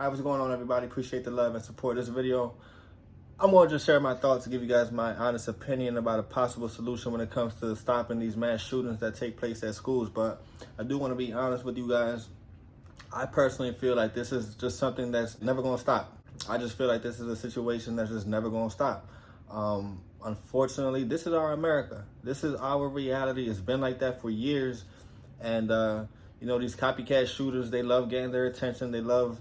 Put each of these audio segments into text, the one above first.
Hi, what's going on, everybody? Appreciate the love and support. This video, I'm going to just share my thoughts to give you guys my honest opinion about a possible solution when it comes to stopping these mass shootings that take place at schools. But I do want to be honest with you guys. I personally feel like this is just something that's never going to stop. I just feel like this is a situation that's just never going to stop. Unfortunately, this is our America. This is our reality. It's been like that for years. And, these copycat shooters, they love getting their attention. They love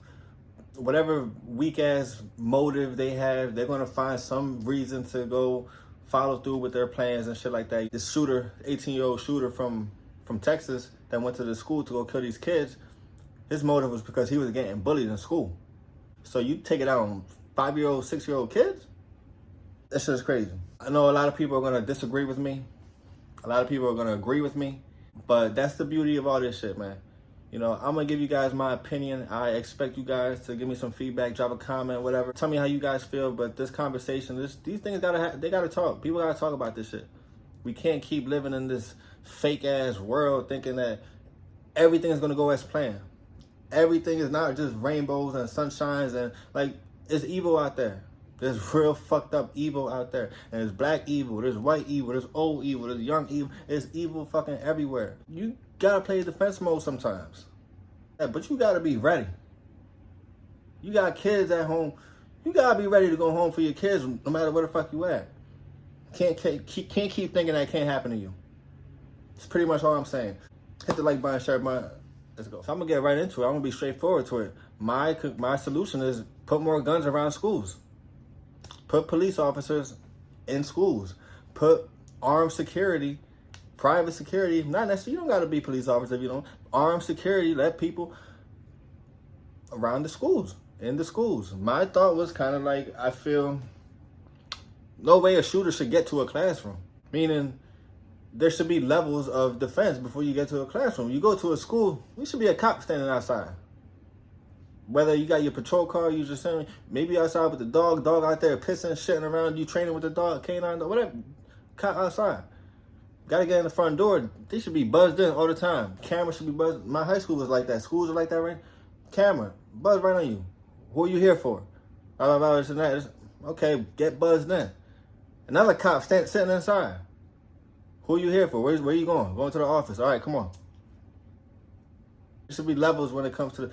whatever weak-ass motive they have. They're going to find some reason to go follow through with their plans and shit like that. This shooter, 18-year-old shooter from Texas that went to the school to go kill these kids, his motive was because he was getting bullied in school. So you take it out on 5-year-old, 6-year-old kids? That shit is crazy. I know a lot of people are going to disagree with me. A lot of people are going to agree with me. But that's the beauty of all this shit, man. I'm going to give you guys my opinion. I expect you guys to give me some feedback, drop a comment, whatever. Tell me how you guys feel. But this conversation, these things, they got to talk. People got to talk about this shit. We can't keep living in this fake-ass world thinking that everything is going to go as planned. Everything is not just rainbows and sunshines and, it's evil out there. There's real fucked up evil out there. And there's black evil, there's white evil, there's old evil, there's young evil. There's evil fucking everywhere. You gotta play defense mode sometimes. Yeah, but you gotta be ready. You got kids at home. You gotta be ready to go home for your kids no matter where the fuck you at. Can't keep thinking that can't happen to you. It's pretty much all I'm saying. Hit the like button, share button. Let's go. So I'm gonna get right into it. I'm gonna be straightforward to it. My solution is put more guns around schools. Put police officers in schools. Put armed security, private security. Not necessarily, you don't got to be police officers if you don't. Armed security, let people around the schools, in the schools. My thought was kind of like, I feel no way a shooter should get to a classroom. Meaning, there should be levels of defense before you get to a classroom. You go to a school, there should be a cop standing outside. Whether you got your patrol car, you just saying, maybe outside with the dog out there pissing, shitting around, you training with the dog, canine, whatever, cop outside. Gotta get in the front door. They should be buzzed in all the time. Camera should be buzzed. My high school was like that. Schools are like that, right? Camera, buzz right on you. Who are you here for? Blah, blah, blah, this and that. Okay, get buzzed in. Another cop sitting inside. Who are you here for? Where are you going? Going to the office. All right, come on. There should be levels when it comes to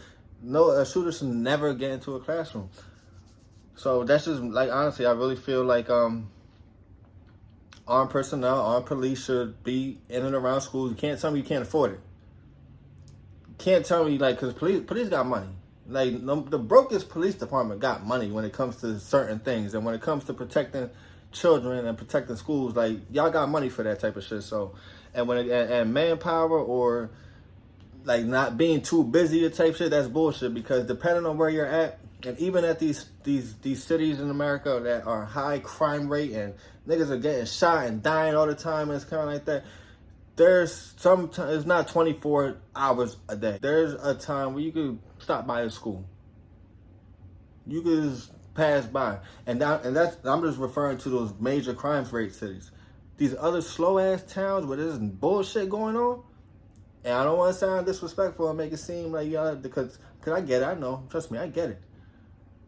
a shooter should never get into a classroom. So that's just honestly, I really feel like armed personnel, armed police should be in and around schools. You can't tell me you can't afford it. You can't tell me because police got money. The brokest police department got money when it comes to certain things, and when it comes to protecting children and protecting schools, y'all got money for that type of shit. So, and manpower or not being too busy to type shit, that's bullshit, because depending on where you're at, and even at these cities in America that are high crime rate and niggas are getting shot and dying all the time, and it's kind of like that, there's it's not 24 hours a day. There's a time where you could stop by a school. You could just pass by. And that's I'm just referring to those major crime rate cities. These other slow-ass towns where there's bullshit going on, and I don't want to sound disrespectful and make it seem like y'all, because I get it, I know, trust me, I get it.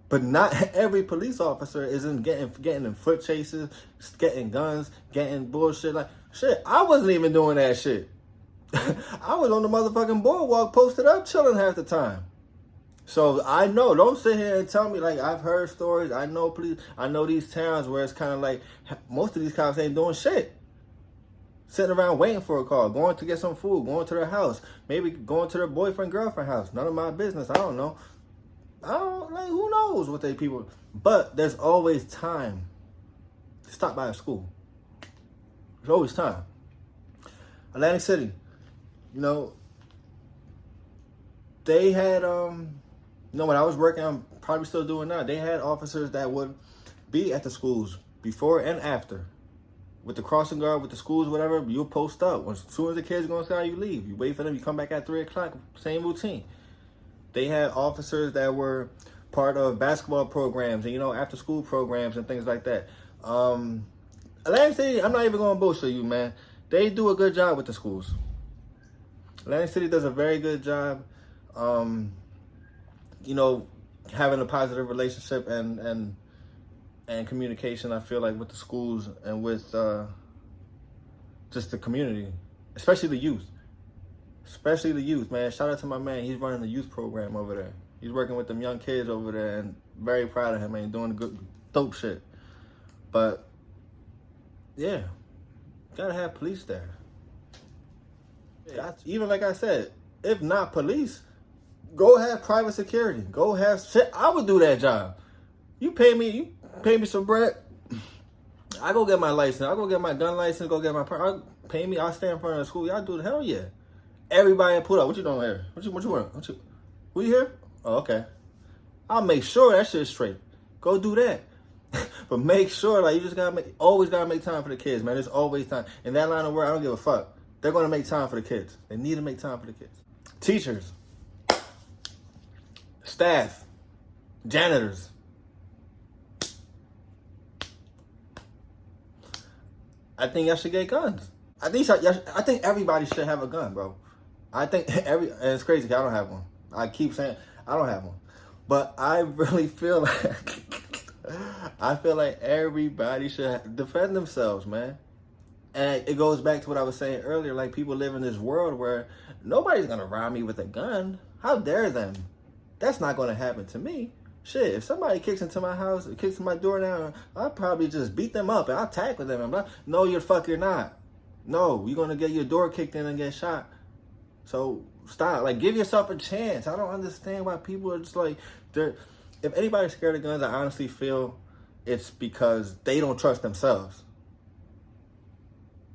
But not every police officer isn't getting in foot chases, getting guns, getting bullshit. Shit, I wasn't even doing that shit. I was on the motherfucking boardwalk, posted up, chilling half the time. So I know, don't sit here and tell me, I've heard stories, I know these towns where it's kind of like, most of these cops ain't doing shit. Sitting around waiting for a call, going to get some food, going to their house, maybe going to their boyfriend, girlfriend house. None of my business. I don't know. Who knows what they people. But there's always time to stop by a school. There's always time. Atlantic City, they had, when I was working, I'm probably still doing now, they had officers that would be at the schools before and after. With the crossing guard, with the schools, whatever, you'll post up. As soon as the kids go inside, you leave. You wait for them, you come back at 3 o'clock, same routine. They had officers that were part of basketball programs and, after school programs and things like that. Atlantic City, I'm not even going to bullshit you, man. They do a good job with the schools. Atlantic City does a very good job. having a positive relationship and communication, I feel like, with the schools and with just the community, especially the youth. Especially the youth, man. Shout out to my man. He's running the youth program over there. He's working with them young kids over there, and very proud of him, man. Doing good, dope shit. But yeah, gotta have police there. Even like I said, if not police, go have private security. Go have shit. I would do that job. You pay me some bread. I go get my license. I go get my gun license. Go get my pay me. I'll stand in front of the school. Y'all do the hell yeah. Everybody pull up. What you doing here? What you want? Who you here? Oh, okay. I'll make sure that shit's straight. Go do that. But make sure, like, you just always gotta make time for the kids, man. There's always time. In that line of work, I don't give a fuck. They're gonna make time for the kids. They need to make time for the kids. Teachers, staff, janitors. I think y'all should get guns. I think everybody should have a gun, bro. I think and it's crazy 'cause I don't have one. I keep saying I don't have one. But I really feel like everybody should defend themselves, man. And it goes back to what I was saying earlier, like, people live in this world where nobody's gonna rob me with a gun. How dare them? That's not gonna happen to me. Shit, if somebody kicks into my house, kicks in my door down, I'll probably just beat them up and I'll tackle them. And no, you're not. No, you're gonna get your door kicked in and get shot. So stop. Like, give yourself a chance. I don't understand why people are just like, if anybody's scared of guns, I honestly feel it's because they don't trust themselves.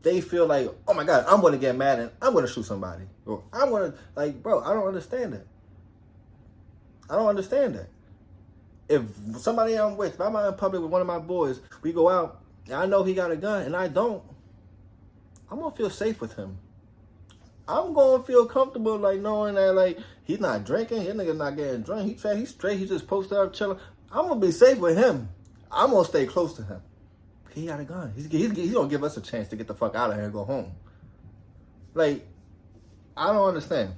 They feel like, oh my God, I'm gonna get mad and I'm gonna shoot somebody. Or I'm gonna, like, bro, I don't understand it. I don't understand that. If somebody I'm with, if I'm out in public with one of my boys, we go out, and I know he got a gun, and I don't, I'm going to feel safe with him. I'm going to feel comfortable, like, knowing that, like, he's not drinking, his nigga's not getting drunk, he's straight, he's just posted up chilling. I'm going to be safe with him. I'm going to stay close to him. He got a gun. He's going to give us a chance to get the fuck out of here and go home. Like, I don't understand.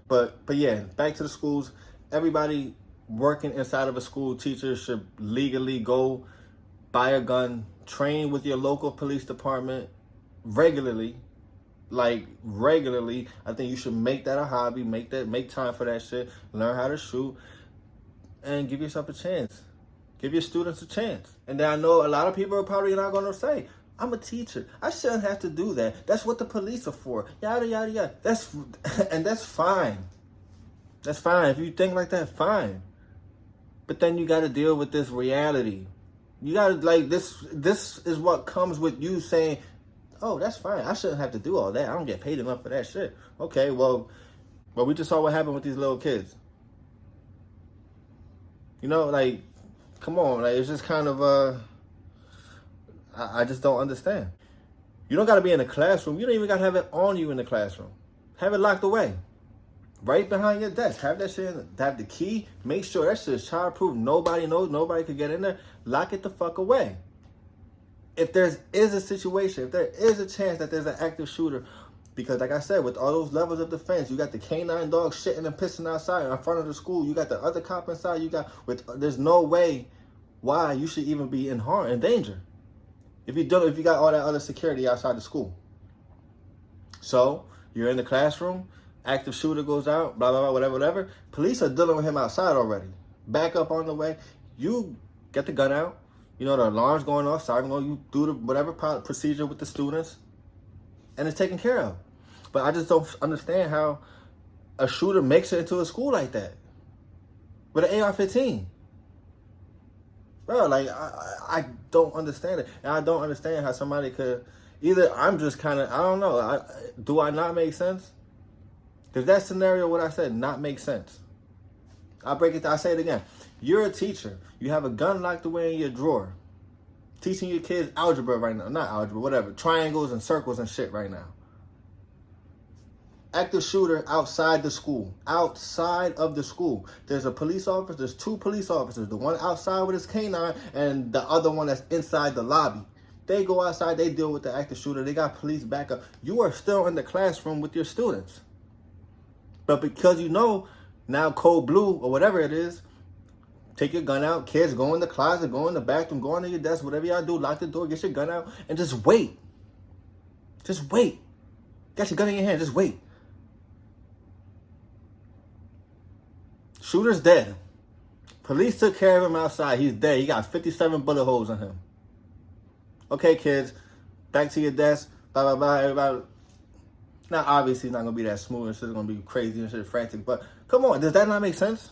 But yeah, back to the schools. Everybody working inside of a school, teachers should legally go buy a gun, train with your local police department regularly. I think you should make that a hobby, make time for that shit, learn how to shoot, and give yourself a chance. Give your students a chance. And then I know a lot of people are probably not going to say, I'm a teacher, I shouldn't have to do that. That's what the police are for. Yada, yada, yada. That's fine. That's fine. If you think like that, fine. But then you got to deal with this reality. You got to, like, this is what comes with you saying, oh, that's fine. I shouldn't have to do all that. I don't get paid enough for that shit. Okay, well, we just saw what happened with these little kids. You know, like, come on. Like, it's just kind of, I just don't understand. You don't got to be in the classroom. You don't even got to have it on you in the classroom. Have it locked away. Right behind your desk. Have that shit have the key. Make sure that shit is childproof. Nobody knows. Nobody could get in there. Lock it the fuck away. If there is a situation, if there is a chance that there's an active shooter, because like I said, with all those levels of defense, you got the canine dog shitting and pissing outside in front of the school. You got the other cop inside. There's no way why you should even be in danger. If you got all that other security outside the school. So you're in the classroom. Active shooter goes out, blah, blah, blah, whatever. Police are dealing with him outside already. Back up on the way. You get the gun out. You know, the alarm's going off, siren going, you do the whatever procedure with the students, and it's taken care of. But I just don't understand how a shooter makes it into a school like that with an AR-15. Bro, like, I don't understand it. And I don't understand how somebody could, either I'm just kind of, I don't know. Do I not make sense? Does that scenario, what I said, not make sense? I say it again. You're a teacher. You have a gun locked away in your drawer. Teaching your kids algebra right now. Not algebra, whatever. Triangles and circles and shit right now. Active shooter outside the school. Outside of the school. There's a police officer. There's two police officers. The one outside with his canine and the other one that's inside the lobby. They go outside. They deal with the active shooter. They got police backup. You are still in the classroom with your students. But because you know Now code blue or whatever it is, take your gun out. Kids, go in the closet, go in the bathroom, go under your desk, whatever y'all do, lock the door, get your gun out, and just wait. Just wait. Got your gun in your hand, just wait. Shooter's dead. Police took care of him outside. He's dead. He got 57 bullet holes in him. Okay, kids, back to your desk. Blah, blah, blah, everybody. Now, obviously, it's not going to be that smooth and shit's going to be crazy and shit frantic. But come on, does that not make sense?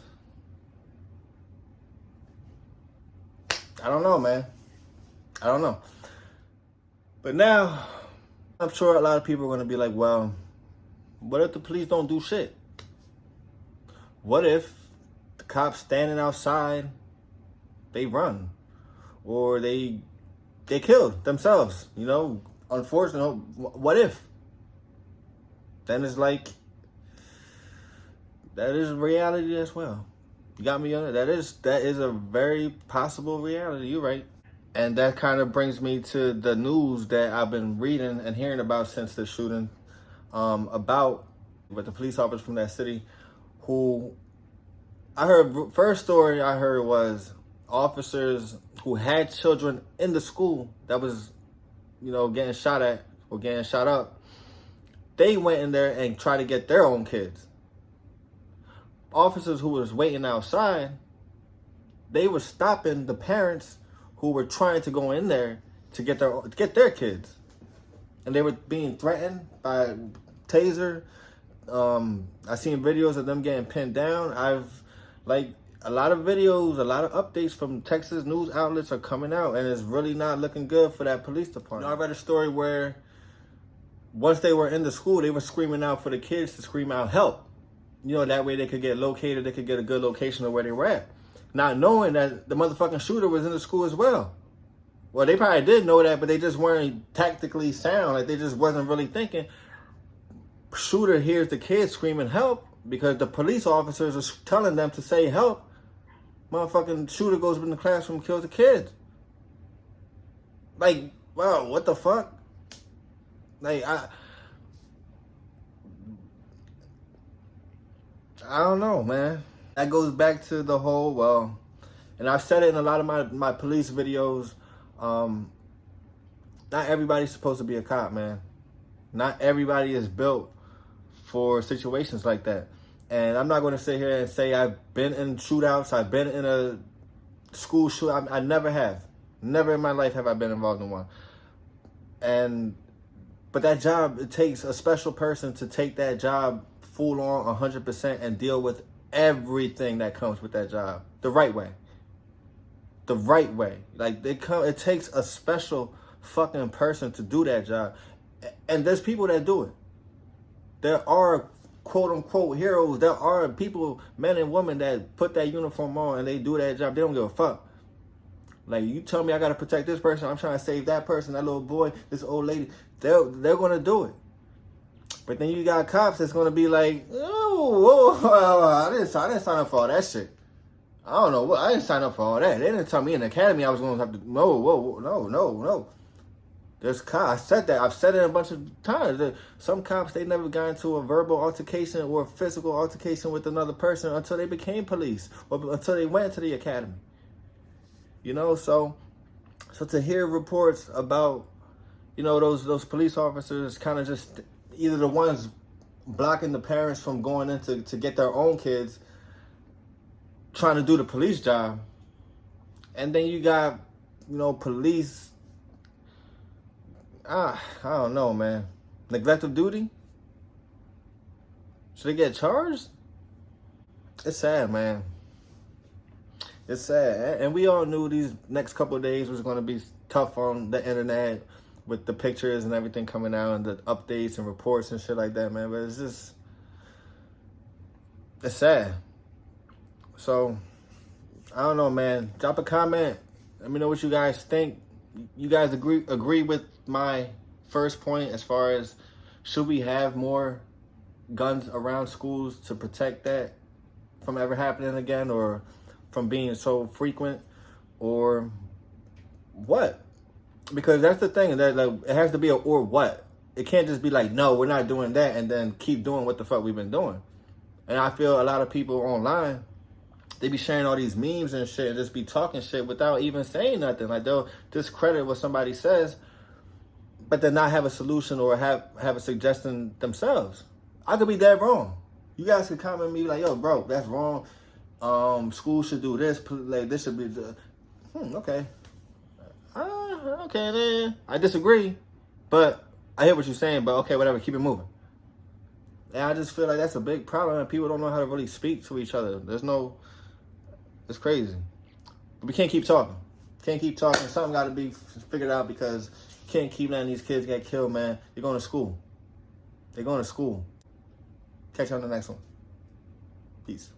I don't know, man. I don't know. But now, I'm sure a lot of people are going to be like, well, what if the police don't do shit? What if the cops standing outside, they run? Or they kill themselves, you know? Unfortunately, what if? Then it's like, that is reality as well. You got me on it? That is a very possible reality. You're right. And that kind of brings me to the news that I've been reading and hearing about since the shooting, about with the police officer from that city who I heard, first story I heard was officers who had children in the school that was, you know, getting shot at or getting shot up. They went in there and tried to get their own kids. Officers who was waiting outside, they were stopping the parents who were trying to go in there to get their kids. And they were being threatened by taser. I seen videos of them getting pinned down. A lot of videos, a lot of updates from Texas news outlets are coming out, and it's really not looking good for that police department. You know, I read a story where once they were in the school, they were screaming out for the kids to scream out help. You know, that way they could get located, they could get a good location of where they were at. Not knowing that the motherfucking shooter was in the school as well. Well, they probably did know that, but they just weren't tactically sound. Like, they just wasn't really thinking. Shooter hears the kids screaming help because the police officers are telling them to say help. Motherfucking shooter goes in the classroom and kills the kids. Like, wow, what the fuck? Like, I don't know, man. That goes back to the whole, well, and I've said it in a lot of my police videos, not everybody's supposed to be a cop, man. Not everybody is built for situations like that. And I'm not going to sit here and say I've been in shootouts, I've been in a school shootout. I never have. Never in my life have I been involved in one. But that job, it takes a special person to take that job full on 100% and deal with everything that comes with that job the right way. The right way. Like, it takes a special fucking person to do that job. And there's people that do it. There are quote unquote heroes. There are people, men and women, that put that uniform on and they do that job. They don't give a fuck. Like, you tell me I gotta protect this person, I'm trying to save that person, that little boy, this old lady. They're gonna do it. But then you got cops that's gonna be like, I didn't sign up for all that shit. I don't know what. I didn't sign up for all that. They didn't tell me in the academy I was gonna have to. No. There's cops. I said that. I've said it a bunch of times. Some cops, they never got into a verbal altercation or a physical altercation with another person until they became police or until they went to the academy. You know, so to hear reports about, you know, those police officers kind of just either the ones blocking the parents from going in to get their own kids, trying to do the police job, and then you got, you know, police, I don't know, man. Neglect of duty? Should they get charged? It's sad, man. It's sad. And we all knew these next couple of days was going to be tough on the internet with the pictures and everything coming out and the updates and reports and shit like that, man. But it's just, it's sad. So, I don't know, man. Drop a comment. Let me know what you guys think. You guys agree with my first point as far as should we have more guns around schools to protect that from ever happening again or from being so frequent, or what? Because that's the thing, that like, it has to be a or what. It can't just be like, no, we're not doing that and then keep doing what the fuck we've been doing. And I feel a lot of people online, they be sharing all these memes and shit and just be talking shit without even saying nothing. Like they'll discredit what somebody says, but then not have a solution or have a suggestion themselves. I could be dead wrong. You guys could comment me like, yo, bro, that's wrong. School should do this. Like this should be the. Okay. Okay, then I disagree, but I hear what you're saying. But okay, whatever. Keep it moving. And I just feel like that's a big problem, and people don't know how to really speak to each other. It's crazy. But we can't keep talking. Can't keep talking. Something got to be figured out because you can't keep letting these kids get killed, man. They're going to school. They're going to school. Catch you on the next one. Peace.